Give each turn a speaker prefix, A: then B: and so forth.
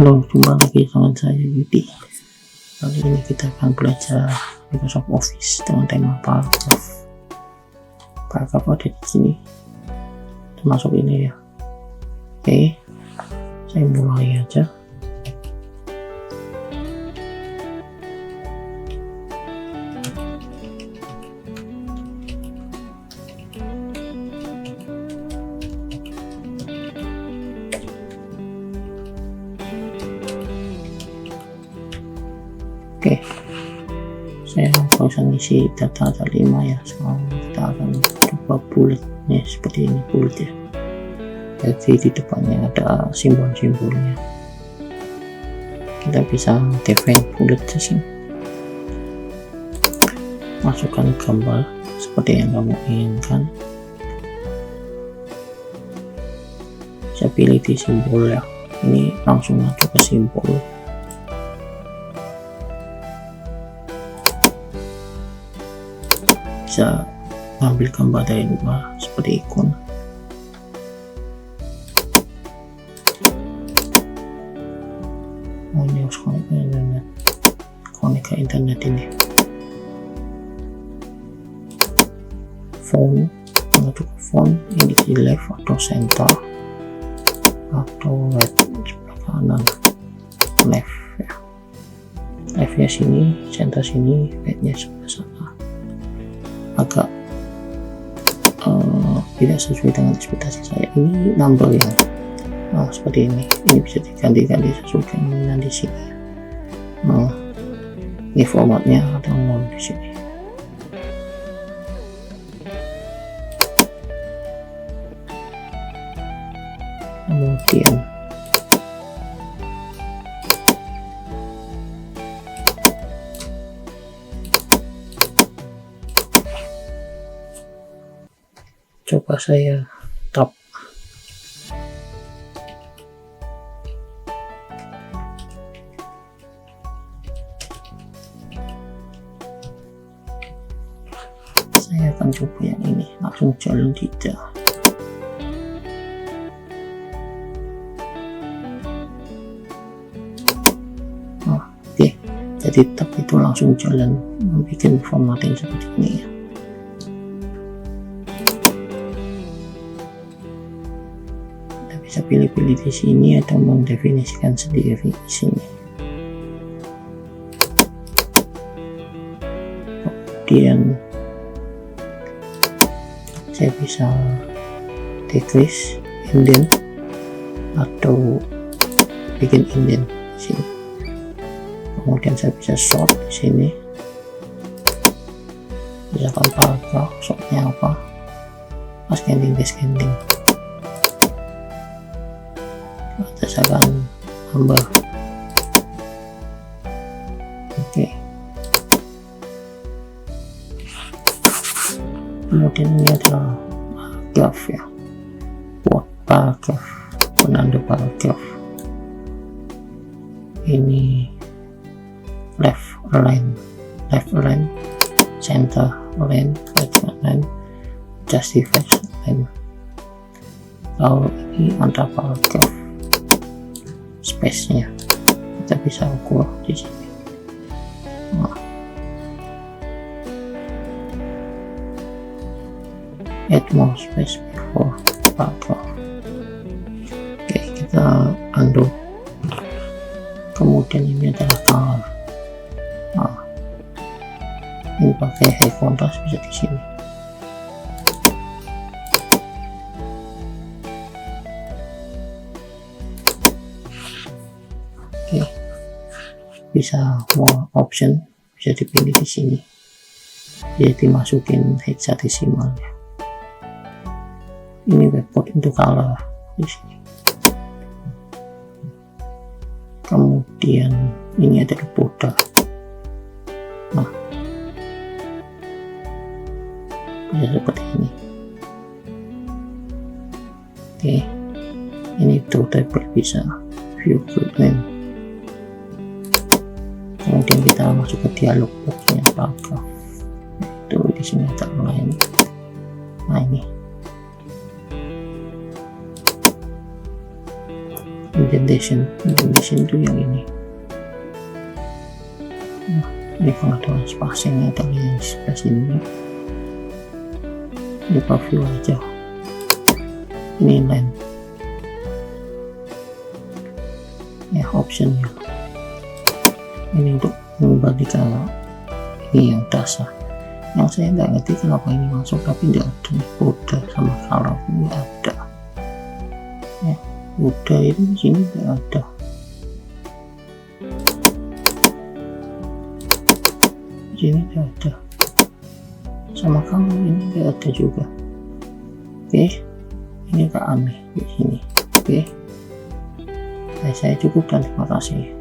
A: Halo, jumpa lagi dengan saya Yudi. Kali ini kita akan belajar Microsoft Office dengan tema paragraf. Paragraf ada di sini, termasuk ini ya. Oke, saya mulai aja. Oke, saya langsung isi data ada 5 ya. Sekarang kita akan coba bullet nih, seperti ini bullet ya. Jadi di depannya ada simbol-simbolnya. Kita bisa define bullet di sini. Masukkan gambar seperti yang kamu inginkan. Saya pilih di simbol ya. Ini langsung masuk ke simbol. Bisa ambil gambar dari luar seperti ikon. Ini harus connect ke internet ini. Font, untuk font ini di left atau center atau right sebelah kanan. Left ya, leftnya sini, center sini, rightnya sebelah sana. Agak tidak sesuai dengan ekspektasi saya. Ini number ya, seperti ini bisa diganti-ganti sesuai keinginan di sini. Ini formatnya ada 0 di sini. Kemudian coba saya tab. Saya akan coba yang ini, langsung jalan tidak. Oke, jadi tab itu langsung jalan, membuat formatting seperti ini ya. Bisa pilih-pilih di sini atau mendefinisikan sendiri di sini. Kemudian saya bisa decrease indent atau bikin indent di sini. Kemudian saya bisa sort di sini. Misalkan paragraf, sortnya apa? Ascending descending. Berdasarkan number. Oke. Kemudian ini adalah paragraf ya, word paragraf, penanda paragraf. Ini left align, center align, right align, justify align. Kalau ini antar paragraf, space-nya kita bisa ukur di sini. Add more space before paragraph. Oke, kita undo. Kemudian ini adalah color. Ini pakai high contrast, bisa di sini. Oke, bisa more option, bisa dipilih di sini. Jadi dimasukin hexadesimalnya. Ini report into color di sini. Kemudian ini ada border. Bisa seperti ini. Oke, ini two table, bisa view grouping. Kemudian kita masuk ke dialog boxnya paragraf. Itu di sini ada lain. Nah ini indentation itu yang ini. Nah, ini pengaturan spacing ada yang di sebelah sini. Ini preview aja. Ini line ya, optionnya ini untuk mengubah ke ini yang dasar. Yang saya nggak ngerti kenapa ini masuk tapi tidak ada nih, udah sama color ini ada ya, udah itu di sini nggak ada. Di sini nggak ada, sama color ini nggak ada juga. Oke, ini agak aneh di sini. Oke, saya cukupkan, terima kasih.